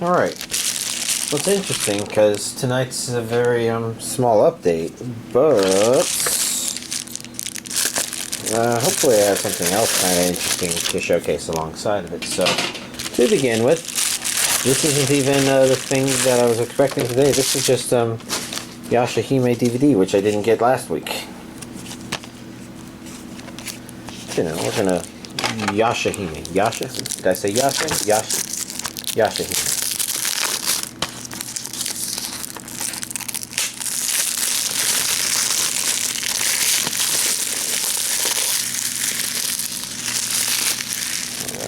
Alright. Well, it's interesting because tonight's a very small update, but hopefully I have something else kind of interesting to showcase alongside of it. So, to begin with, this isn't even the thing that I was expecting today. This is just YashaHime DVD, which I didn't get last week. You know, we're gonna YashaHime. Yasha? Did I say Yasha? YashaHime.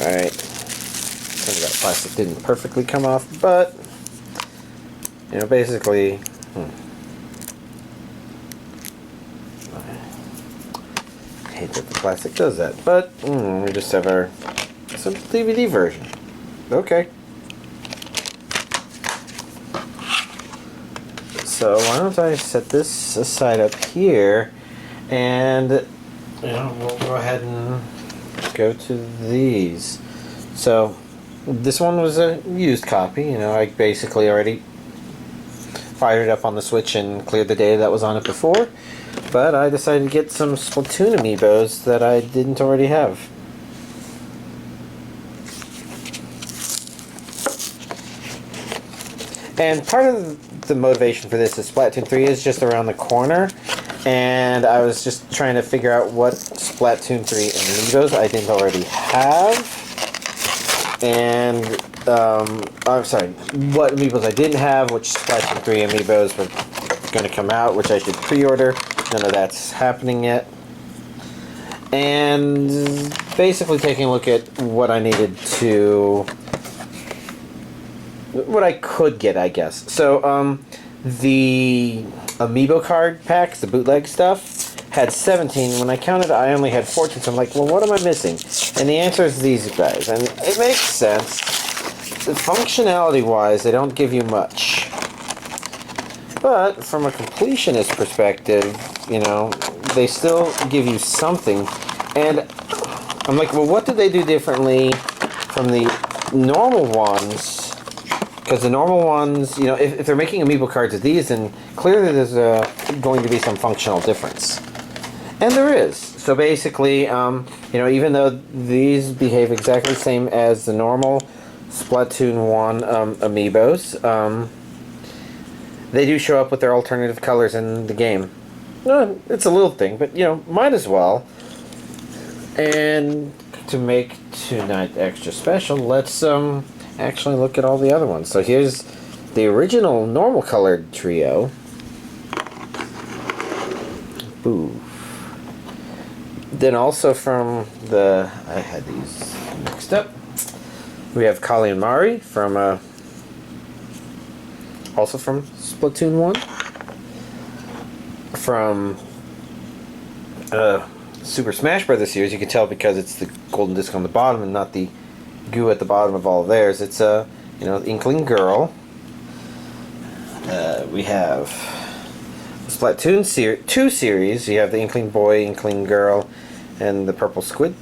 Alright. Some of that plastic didn't perfectly come off, but you know, basically I hate that the plastic does that, but we just have our simple DVD version. Okay. So why don't I set this aside up here, and you know, we'll go ahead and go to these. So this one was a used copy. You know, I basically already fired it up on the Switch and cleared the data that was on it before, but I decided to get some Splatoon amiibos that I didn't already have. And part of the motivation for this is Splatoon 3 is just around the corner, and I was just trying to figure out what Splatoon 3 amiibos I didn't already have. And, I'm sorry, what amiibos I didn't have, which Splatoon 3 amiibos were going to come out, which I should pre-order. None of that's happening yet. And basically taking a look at what I needed to... what I could get, I guess. So, the amiibo card packs, the bootleg stuff, had 17. When I counted, I only had 14. So I'm like, well, what am I missing? And the answer is these guys. And it makes sense. Functionality-wise, they don't give you much. But from a completionist perspective, you know, they still give you something. And I'm like, well, what did they do differently from the normal ones? Because the normal ones, you know, if they're making amiibo cards of these, then clearly there's going to be some functional difference. And there is. So basically, you know, even though these behave exactly the same as the normal Splatoon 1 amiibos, they do show up with their alternative colors in the game. It's a little thing, but, you know, might as well. And to make tonight extra special, let's actually look at all the other ones. So here's the original normal colored trio. Boo. Then also from the... I had these mixed up. We have Kali and Mari from... also from Splatoon 1. From... Super Smash Bros. Series, you can tell because it's the golden disc on the bottom and not the goo at the bottom of all of theirs. It's you know, Inkling Girl. We have Splatoon 2 series. You have the Inkling Boy, Inkling Girl, and the purple Squid.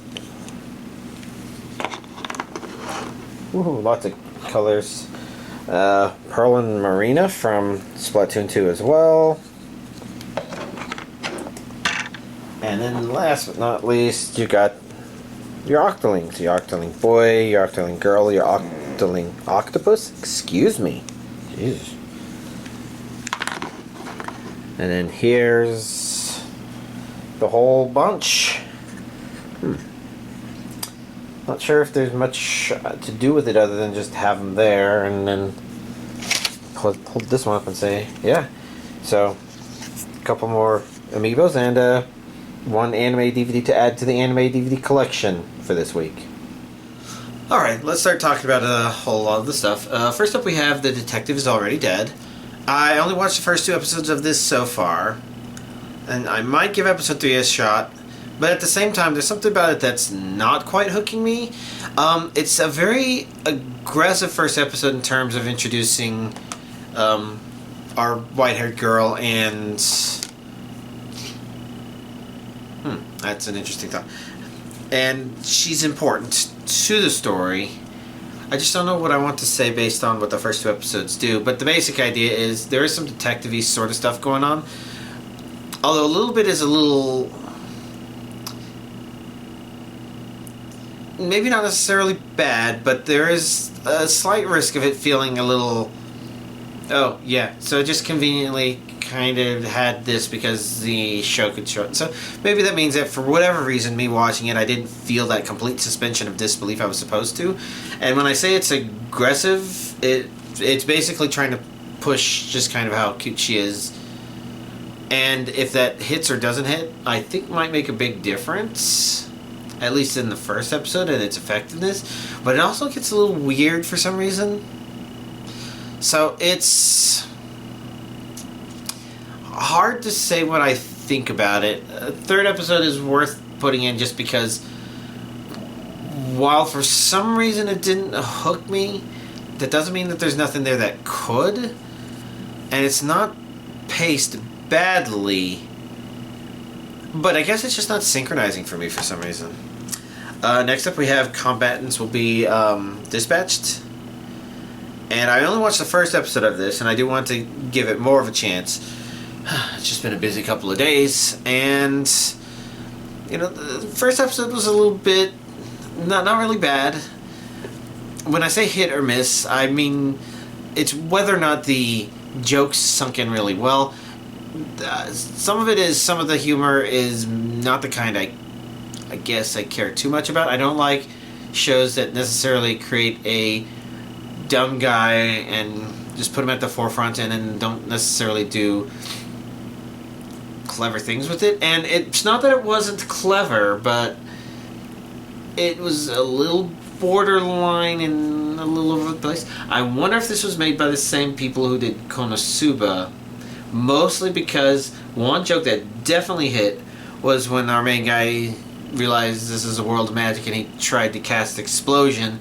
Woohoo, lots of colors. Pearl and Marina from Splatoon 2 as well. And then last but not least, you got your Octolings. Your Octoling Boy, your Octoling Girl, your Octoling Octopus. Excuse me. Jesus. And then here's the whole bunch. Not sure if there's much to do with it other than just have them there and then pull this one up and say, yeah. So, a couple more amiibos and one anime DVD to add to the anime DVD collection for this week. Alright, let's start talking about a whole lot of the stuff. First up we have The Detective Is Already Dead. I only watched the first 2 episodes of this so far, and I might give episode 3 a shot, but at the same time there's something about it that's not quite hooking me. It's a very aggressive first episode in terms of introducing our white-haired girl, and that's an interesting thought. And she's important to the story. I just don't know what I want to say based on what the first 2 episodes do. But the basic idea is there is some detective-y sort of stuff going on. Although a little bit is a little... maybe not necessarily bad, but there is a slight risk of it feeling a little... oh, yeah. So it just conveniently kind of had this because the show could show it. So maybe that means that for whatever reason, me watching it, I didn't feel that complete suspension of disbelief I was supposed to. And when I say it's aggressive, it's basically trying to push just kind of how cute she is. And if that hits or doesn't hit, I think might make a big difference. At least in the first episode and its effectiveness. But it also gets a little weird for some reason. So it's hard to say what I think about it. 3rd episode is worth putting in just because while for some reason it didn't hook me, that doesn't mean that there's nothing there that could. And it's not paced badly, but I guess it's just not synchronizing for me for some reason. Next up we have combatants will be dispatched. And I only watched the first episode of this, and I do want to give it more of a chance. It's just been a busy couple of days, and you know, the first episode was a little bit not really bad. When I say hit or miss, I mean it's whether or not the jokes sunk in really well. Some of the humor is not the kind I guess I care too much about. I don't like shows that necessarily create a dumb guy and just put him at the forefront and then don't necessarily do clever things with it. And it's not that it wasn't clever, but it was a little borderline and a little over the place. I wonder if this was made by the same people who did Konosuba, mostly because one joke that definitely hit was when our main guy realized this is a world of magic and he tried to cast Explosion,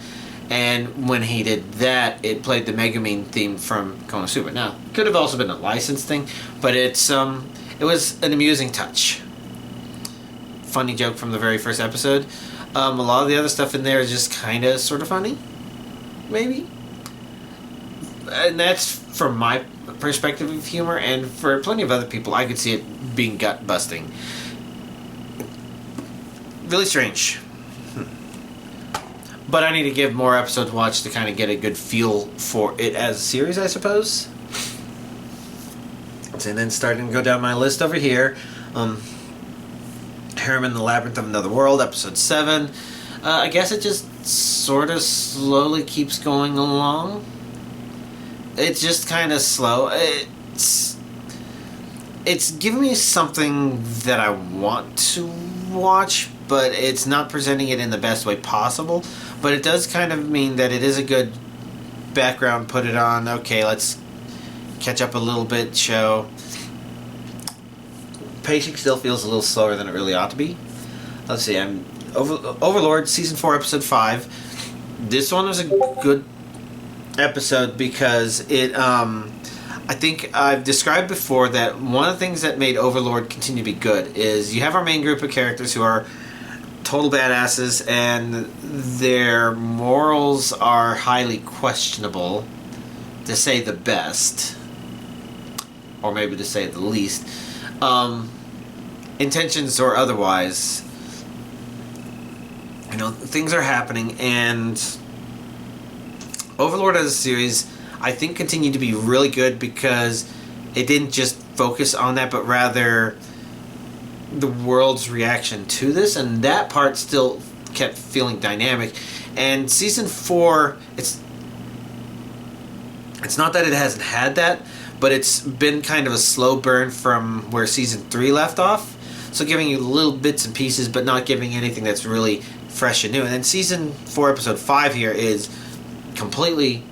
and when he did that, it played the Megumin theme from Konosuba. Now, it could have also been a licensed thing, but it was an amusing touch. Funny joke from the very first episode. A lot of the other stuff in there is just kind of sort of funny, maybe. And that's from my perspective of humor, and for plenty of other people, I could see it being gut busting. Really strange. But I need to give more episodes to watch to kind of get a good feel for it as a series, I suppose. And then starting to go down my list over here. Harem in the Labyrinth of Another World, episode 7. I guess it just sort of slowly keeps going along. It's just kind of slow. It's giving me something that I want to watch, but it's not presenting it in the best way possible. But it does kind of mean that it is a good background, put it on, okay, let's catch up a little bit show. Pacing still feels a little slower than it really ought to be. Let's see, I'm Overlord, Season 4, Episode 5. This one was a good episode because it, I think I've described before that one of the things that made Overlord continue to be good is you have our main group of characters who are total badasses and their morals are highly questionable, to say the best, or maybe to say the least. Intentions or otherwise, you know, things are happening, and Overlord as a series, I think, continued to be really good because it didn't just focus on that, but rather the world's reaction to this, and that part still kept feeling dynamic. And season 4, it's not that it hasn't had that, but it's been kind of a slow burn from where season 3 left off. So giving you little bits and pieces, but not giving anything that's really fresh and new. And then season 4, episode 5 here is completely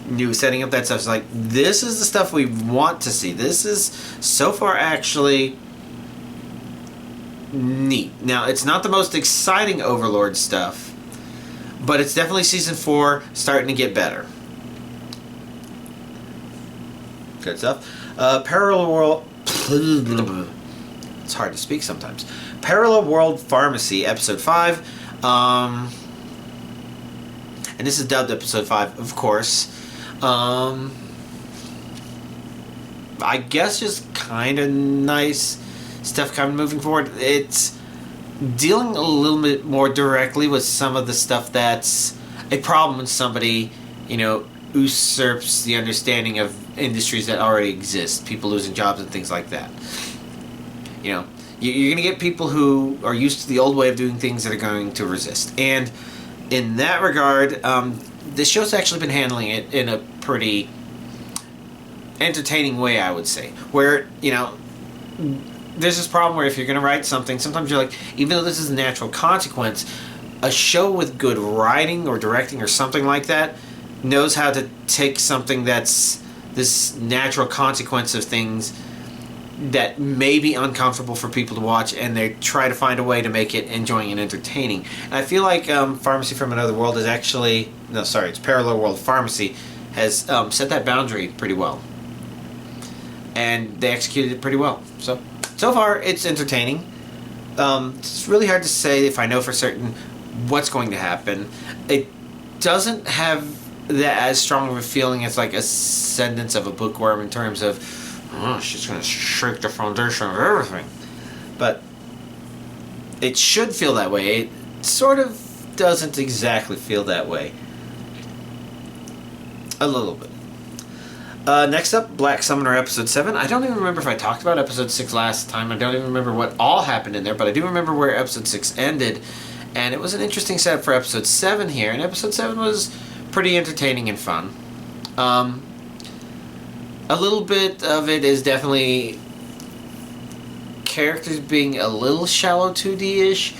new, setting up that stuff. It's like, this is the stuff we want to see. This is so far actually neat. Now, it's not the most exciting Overlord stuff, but it's definitely season 4 starting to get better. Good stuff. Parallel World. It's hard to speak sometimes. Parallel World Pharmacy, episode 5. and this is dubbed episode 5, of course. I guess just kind of nice stuff kind of moving forward. It's dealing a little bit more directly with some of the stuff that's a problem when somebody, usurps the understanding of industries that already exist, people losing jobs and things like that. You're going to get people who are used to the old way of doing things that are going to resist. And in that regard, this show's actually been handling it in a pretty entertaining way, I would say. Where, there's this problem where if you're going to write something, sometimes you're like, even though this is a natural consequence, a show with good writing or directing or something like that knows how to take something that's this natural consequence of things that may be uncomfortable for people to watch, and they try to find a way to make it enjoying and entertaining. And I feel like Pharmacy from Another World is actually... No, sorry, it's Parallel World Pharmacy has set that boundary pretty well. And they executed it pretty well. So far, it's entertaining. It's really hard to say if I know for certain what's going to happen. It doesn't have that as strong of a feeling as like Ascendance of a Bookworm in terms of, she's going to shake the foundation of everything. But it should feel that way. It sort of doesn't exactly feel that way. A little bit. Next up, Black Summoner Episode 7. I don't even remember if I talked about Episode 6 last time. I don't even remember what all happened in there, but I do remember where Episode 6 ended. And it was an interesting setup for Episode 7 here. And Episode 7 was pretty entertaining and fun. A little bit of it is definitely characters being a little shallow 2D-ish,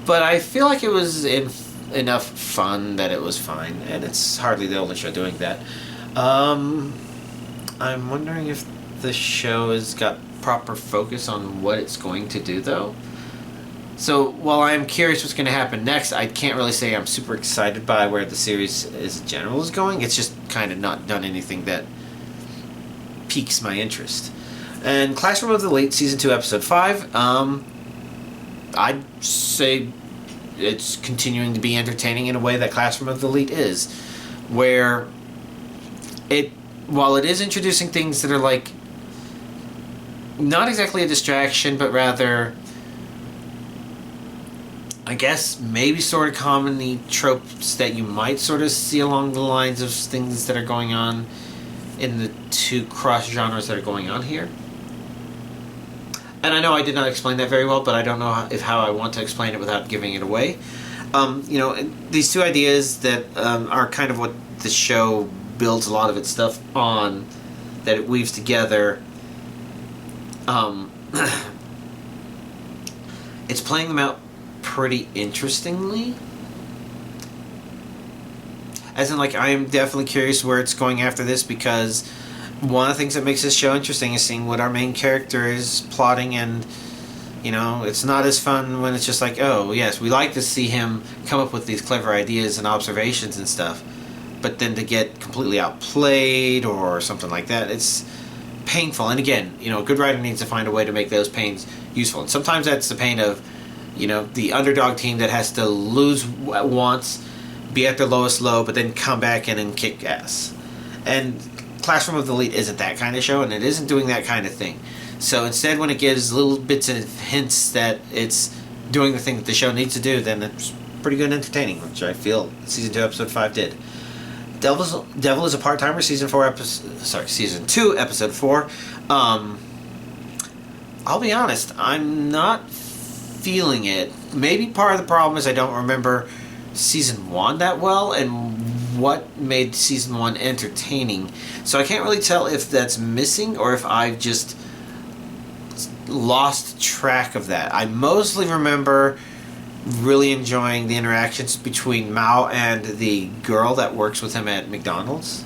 but I feel like it was enough fun that it was fine, and it's hardly the only show doing that. I'm wondering if the show has got proper focus on what it's going to do, though. So while I'm curious what's going to happen next, I can't really say I'm super excited by where the series as general is going. It's just kind of not done anything that piques my interest. And Classroom of the Elite Season 2 Episode 5, I'd say it's continuing to be entertaining in a way that Classroom of the Elite is, where while it is introducing things that are like not exactly a distraction, but rather, I guess, maybe sort of comedy tropes that you might sort of see along the lines of things that are going on in the two cross genres that are going on here. And I know I did not explain that very well, but I don't know how I want to explain it without giving it away. These two ideas that are kind of what the show builds a lot of its stuff on, that it weaves together. It's playing them out pretty interestingly. As in, like, I am definitely curious where it's going after this, because one of the things that makes this show interesting is seeing what our main character is plotting, and, it's not as fun when it's just like, oh, yes, we like to see him come up with these clever ideas and observations and stuff, but then to get completely outplayed or something like that, it's painful. And again, a good writer needs to find a way to make those pains useful. And sometimes that's the pain of, the underdog team that has to lose once, be at their lowest low, but then come back in and kick ass. And Classroom of the Elite isn't that kind of show, and it isn't doing that kind of thing. So instead, when it gives little bits and hints that it's doing the thing that the show needs to do, then it's pretty good and entertaining, which I feel Season 2, Episode 5 did. Devil is a Part-Timer, Season 2, Episode 4. I'll be honest, I'm not feeling it. Maybe part of the problem is I don't remember Season 1 that well, and what made Season 1 entertaining. So I can't really tell if that's missing or if I've just lost track of that. I mostly remember really enjoying the interactions between Mao and the girl that works with him at McDonald's.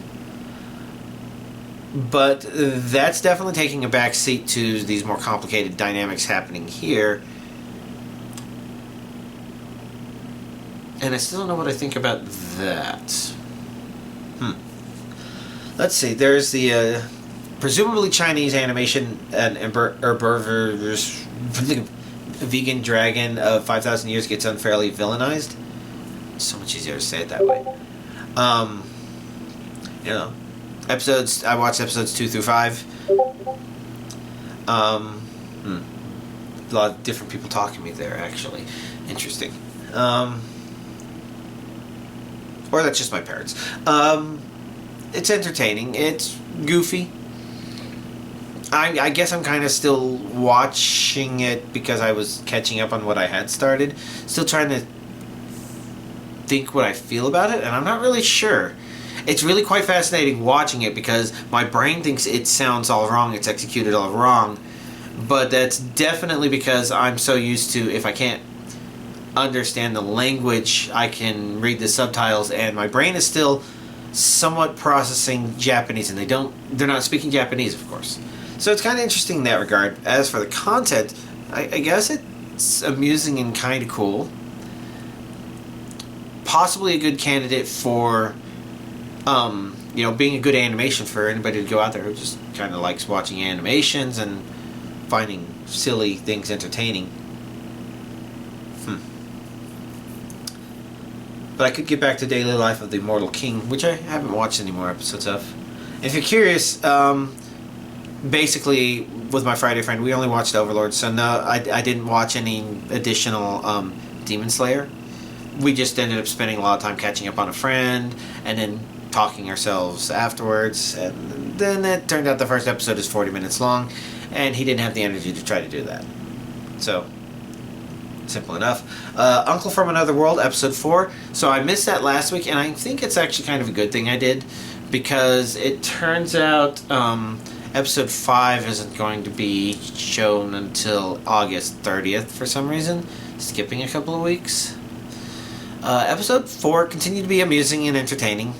But that's definitely taking a back seat to these more complicated dynamics happening here. And I still don't know what I think about that. Let's see. There's the presumably Chinese animation and vegan dragon of 5,000 years gets unfairly villainized. so much easier to say it that way. You know, episodes. I watched episodes 2 through 5. A lot of different people talking to me there, actually. Interesting. Or that's just my parents. It's entertaining. It's goofy. I guess I'm kind of still watching it because I was catching up on what I had started. Still trying to think what I feel about it, and I'm not really sure. It's really quite fascinating watching it because my brain thinks it sounds all wrong, it's executed all wrong. But that's definitely because I'm so used to, if I can't understand the language, I can read the subtitles, and my brain is still somewhat processing Japanese, and they're not speaking Japanese, of course. So it's kind of interesting in that regard. As for the content, I guess it's amusing and kind of cool. Possibly a good candidate for, being a good animation for anybody to go out there who just kind of likes watching animations and finding silly things entertaining. But I could get back to Daily Life of the Immortal King, which I haven't watched any more episodes of. If you're curious, basically, with my Friday friend, we only watched Overlord, so no, I didn't watch any additional Demon Slayer. We just ended up spending a lot of time catching up on a friend, and then talking ourselves afterwards, and then it turned out the first episode is 40 minutes long, and he didn't have the energy to try to do that. So, simple enough. Uncle from Another World, episode 4. So I missed that last week, and I think it's actually kind of a good thing I did, because it turns out episode 5 isn't going to be shown until August 30th for some reason, skipping a couple of weeks. Episode 4 continued to be amusing and entertaining,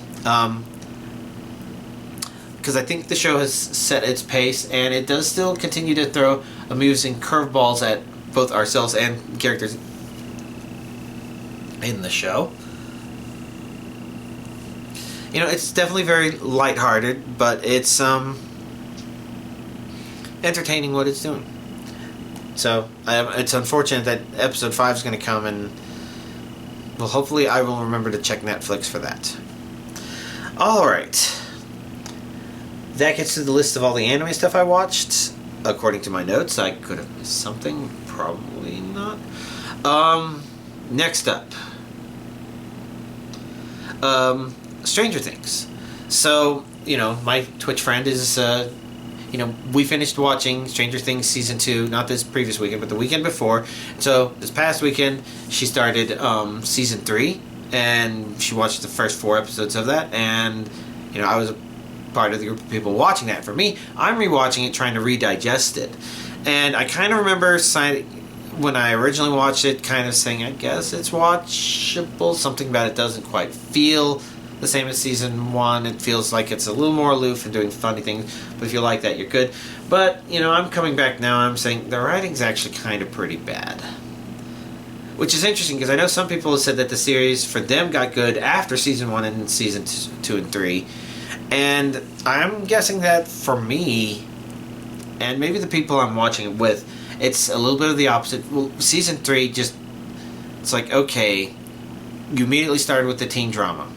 because I think the show has set its pace, and it does still continue to throw amusing curveballs at both ourselves and characters in the show. It's definitely very lighthearted, but it's entertaining what it's doing. So it's unfortunate that episode 5 is going to come, and well, hopefully I will remember to check Netflix for that. Alright. That gets to the list of all the anime stuff I watched. According to my notes, I could have missed something. Probably not. Next up. Stranger Things. So, my Twitch friend is, we finished watching Stranger Things Season 2, not this previous weekend, but the weekend before. So, this past weekend, she started Season 3, and she watched the first 4 episodes of that, and, I was a part of the group of people watching that. For me, I'm rewatching it, trying to redigest it. And I kind of remember when I originally watched it, kind of saying, I guess it's watchable. Something about it doesn't quite feel the same as Season 1. It feels like it's a little more aloof and doing funny things. But if you like that, you're good. But, I'm coming back now, I'm saying the writing's actually kind of pretty bad. Which is interesting, because I know some people have said that the series, for them, got good after Season 1 and Season 2 and 3. And I'm guessing that for me, and maybe the people I'm watching it with, it's a little bit of the opposite. Well, Season 3 it's like, okay, you immediately started with the teen drama.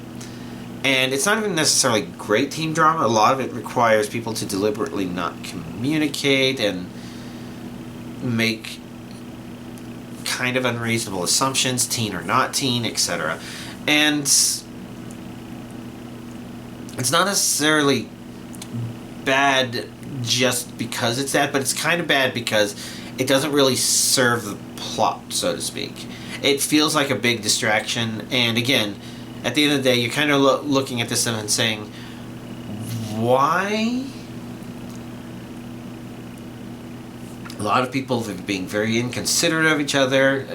And it's not even necessarily great teen drama. A lot of it requires people to deliberately not communicate and make kind of unreasonable assumptions, teen or not teen, etc. And it's not necessarily bad just because it's that, but it's kind of bad because it doesn't really serve the plot, so to speak. It feels like a big distraction, and again, at the end of the day, you're kind of looking at this and saying, why? A lot of people are being very inconsiderate of each other,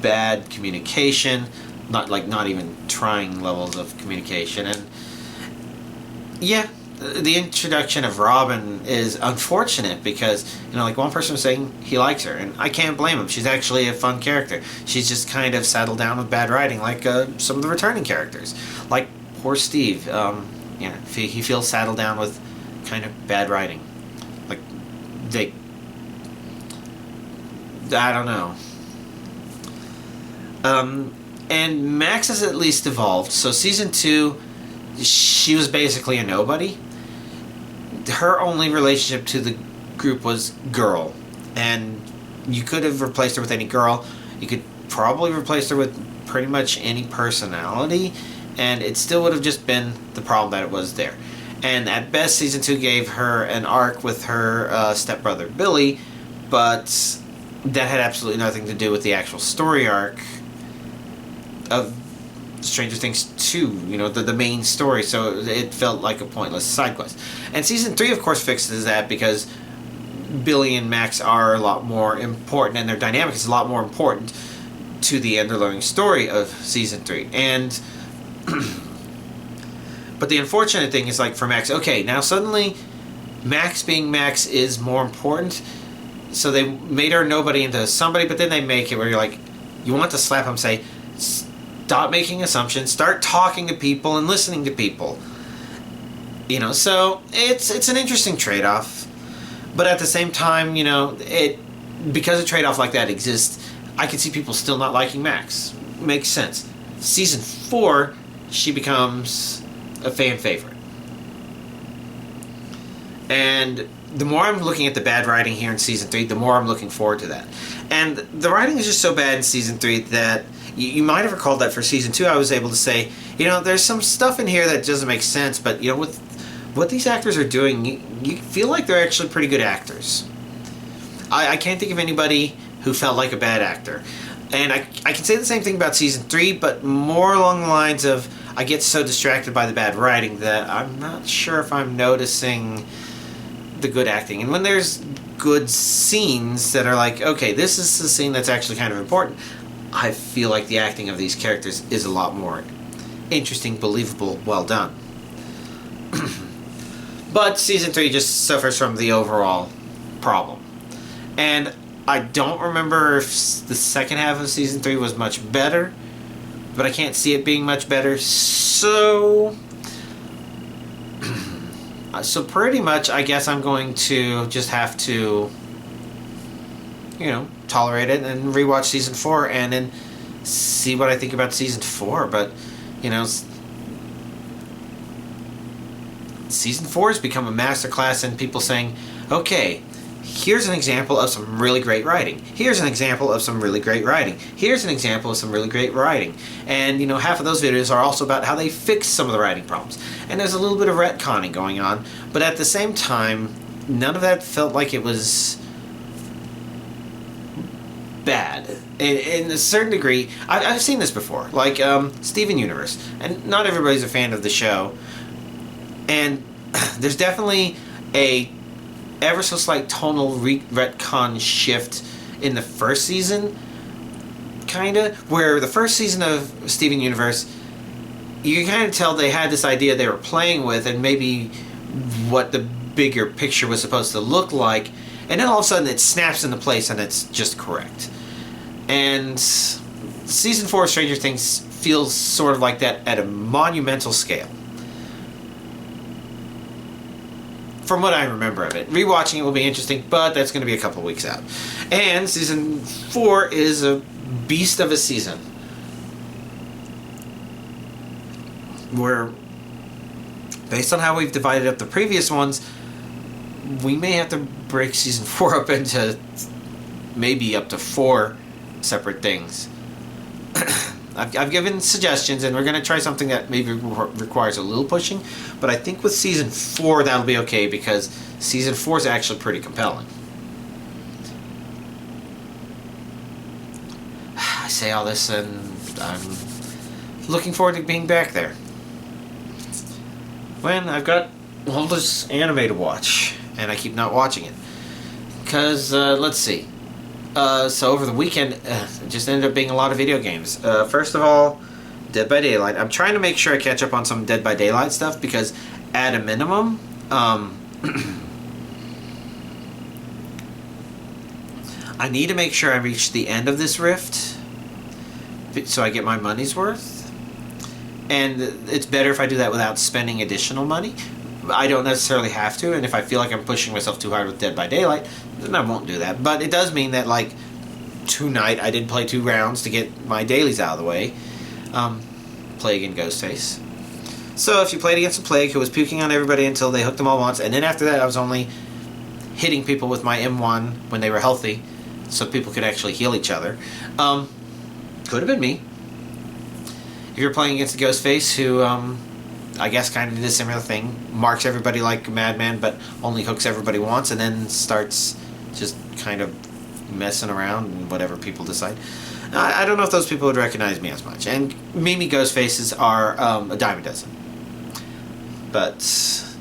bad communication, not even trying levels of communication, and yeah, the introduction of Robin is unfortunate because, one person was saying he likes her, and I can't blame him. She's actually a fun character. She's just kind of saddled down with bad writing, like some of the returning characters. Like poor Steve, he feels saddled down with kind of bad writing. Like, I don't know. And Max has at least evolved. So season 2, she was basically a nobody. Her only relationship to the group was girl. And you could have replaced her with any girl. You could probably replace her with pretty much any personality. And it still would have just been the problem that it was there. And at best, season 2 gave her an arc with her stepbrother Billy. But that had absolutely nothing to do with the actual story arc of Stranger Things 2, you know, the main story, so it felt like a pointless side quest. And season 3, of course, fixes that because Billy and Max are a lot more important, and their dynamic is a lot more important to the underlying story of season 3. And but the unfortunate thing is, like, for Max, okay, now suddenly Max being Max is more important, so they made her nobody into somebody, but then they make it where you're like, you want to slap him, say, stop making assumptions, start talking to people and listening to people. You know, so it's an interesting trade-off. But at the same time, you know, because a trade-off like that exists, I can see people still not liking Max. Makes sense. Season 4, she becomes a fan favorite. And the more I'm looking at the bad writing here in season 3, the more I'm looking forward to that. And the writing is just so bad in season 3 that you might have recalled that for season 2 I was able to say, you know, there's some stuff in here that doesn't make sense, but, you know, with what these actors are doing, you feel like they're actually pretty good actors. I can't think of anybody who felt like a bad actor. And I can say the same thing about season 3, but more along the lines of I get so distracted by the bad writing that I'm not sure if I'm noticing the good acting. And when there's good scenes that are like, okay, this is the scene that's actually kind of important, I feel like the acting of these characters is a lot more interesting, believable, well done. But season 3 just suffers from the overall problem. And I don't remember if the second half of season 3 was much better, but I can't see it being much better, so pretty much I guess I'm going to just have to, you know, tolerate it and rewatch season 4 and then see what I think about season 4. But, you know, season 4 has become a masterclass in people saying, okay, here's an example of some really great writing. Here's an example of some really great writing. Here's an example of some really great writing. And, you know, half of those videos are also about how they fix some of the writing problems. And there's a little bit of retconning going on. But at the same time, none of that felt like it was bad. In a certain degree, I've seen this before. Like Steven Universe. And not everybody's a fan of the show. And there's definitely a ever so slight tonal retcon shift in the first season, kinda, where the first season of Steven Universe, you can kind of tell they had this idea they were playing with and maybe what the bigger picture was supposed to look like, and then all of a sudden it snaps into place and it's just correct. And season 4 of Stranger Things feels sort of like that at a monumental scale. From what I remember of it. Rewatching it will be interesting, but that's going to be a couple weeks out. And season 4 is a beast of a season, where, based on how we've divided up the previous ones, we may have to break season 4 up into maybe up to 4 separate things. I've given suggestions, and we're going to try something that maybe requires a little pushing, but I think with season 4 that'll be okay, because season 4 is actually pretty compelling. I say all this and I'm looking forward to being back there. When I've got all this anime to watch, and I keep not watching it. Because, let's see. So over the weekend, it just ended up being a lot of video games. First of all, Dead by Daylight. I'm trying to make sure I catch up on some Dead by Daylight stuff, because at a minimum, I need to make sure I reach the end of this rift so I get my money's worth. And it's better if I do that without spending additional money. I don't necessarily have to, and if I feel like I'm pushing myself too hard with Dead by Daylight, then I won't do that. But it does mean that, like, tonight I did play 2 rounds to get my dailies out of the way. Plague and Ghostface. So if you played against a Plague who was puking on everybody until they hooked them all once, and then after that I was only hitting people with my M1 when they were healthy, so people could actually heal each other. Could have been me. If you're playing against a Ghostface who, I guess kind of did a similar thing, marks everybody like a madman, but only hooks everybody once, and then starts just kind of messing around and whatever people decide. I don't know if those people would recognize me as much. And Mimi Ghostfaces are a dime a dozen. But,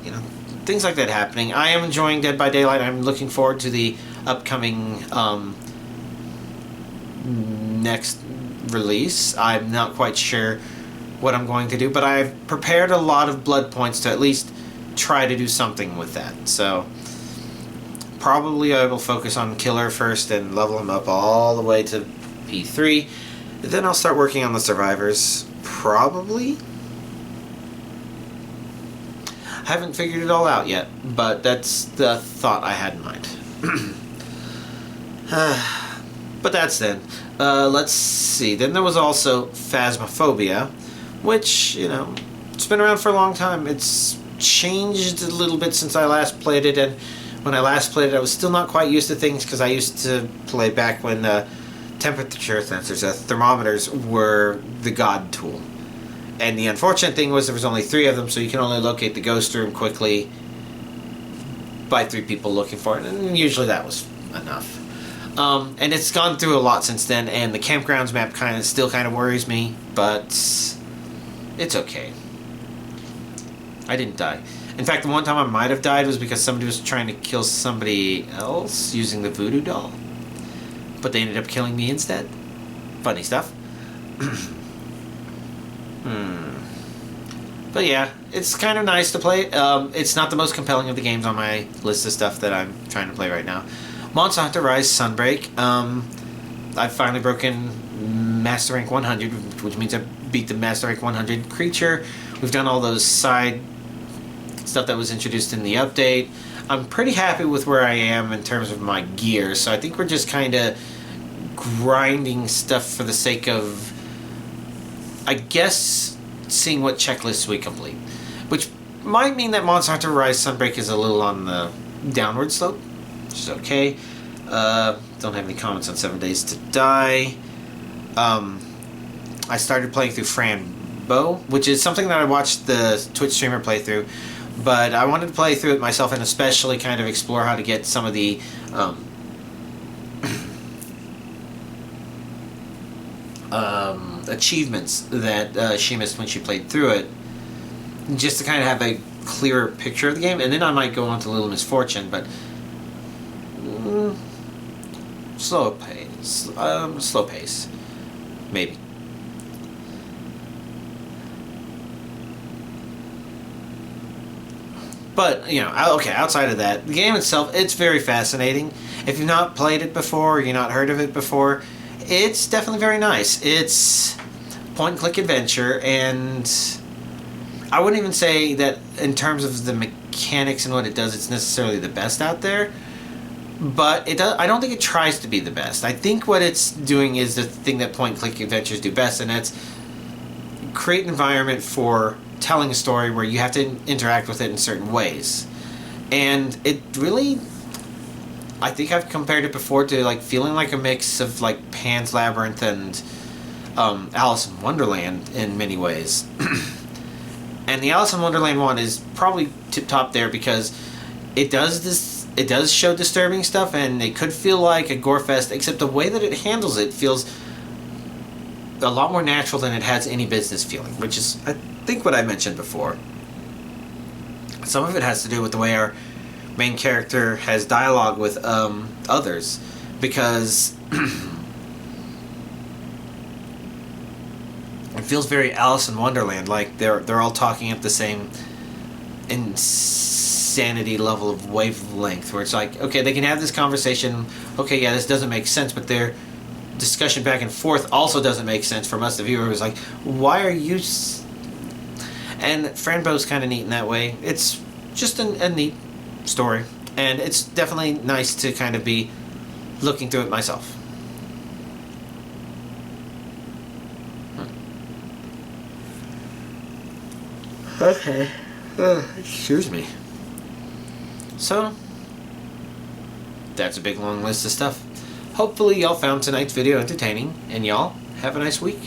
you know, things like that happening. I am enjoying Dead by Daylight. I'm looking forward to the upcoming next release. I'm not quite sure what I'm going to do, but I've prepared a lot of blood points to at least try to do something with that. So probably I will focus on Killer first and level him up all the way to P3. Then I'll start working on the survivors. Probably. I haven't figured it all out yet, but that's the thought I had in mind. But that's then. Let's see. Then there was also Phasmophobia, which, you know, it's been around for a long time. It's changed a little bit since I last played it, and when I last played it, I was still not quite used to things because I used to play back when temperature sensors, thermometers, were the god tool. And the unfortunate thing was there was only 3 of them, so you can only locate the ghost room quickly by 3 people looking for it, and usually that was enough. And it's gone through a lot since then, and the campgrounds map still kind of worries me, but it's okay. I didn't die. In fact, the one time I might have died was because somebody was trying to kill somebody else using the voodoo doll, but they ended up killing me instead. Funny stuff. But yeah, it's kind of nice to play. It's not the most compelling of the games on my list of stuff that I'm trying to play right now. Monster Hunter Rise Sunbreak. I've finally broken Master Rank 100, which means I beat the Master Rank 100 creature. We've done all those side stuff that was introduced in the update. I'm pretty happy with where I am in terms of my gear, so I think we're just kind of grinding stuff for the sake of, I guess, seeing what checklists we complete. Which might mean that Monster Hunter Rise Sunbreak is a little on the downward slope, which is okay. Don't have any comments on 7 Days to Die. I started playing through Franbo, which is something that I watched the Twitch streamer play through, but I wanted to play through it myself and especially kind of explore how to get some of the achievements that she missed when she played through it, just to kind of have a clearer picture of the game, and then I might go on to Little Misfortune, but slow pace, maybe. But, you know, okay, outside of that, the game itself, it's very fascinating. If you've not played it before, or you've not heard of it before, it's definitely very nice. It's point-and-click adventure, and I wouldn't even say that in terms of the mechanics and what it does, it's necessarily the best out there. But it does. I don't think it tries to be the best. I think what it's doing is the thing that point-and-click adventures do best, and that's create an environment for telling a story where you have to interact with it in certain ways. And it really, I think I've compared it before to like feeling like a mix of like Pan's Labyrinth and Alice in Wonderland in many ways. And the Alice in Wonderland one is probably tip-top there because it does show disturbing stuff, and it could feel like a gore fest, except the way that it handles it feels a lot more natural than it has any business feeling, which is, I think, what I mentioned before. Some of it has to do with the way our main character has dialogue with others, because it feels very Alice in Wonderland, like they're all talking at the same insanity level of wavelength, where it's like, okay, they can have this conversation, okay, yeah, this doesn't make sense, but their discussion back and forth also doesn't make sense from us, the viewer, who's like, why are you... And Franbo's kind of neat in that way. It's just a neat story, and it's definitely nice to kind of be looking through it myself. Okay. Excuse me. So, that's a big long list of stuff. Hopefully y'all found tonight's video entertaining, and y'all have a nice week.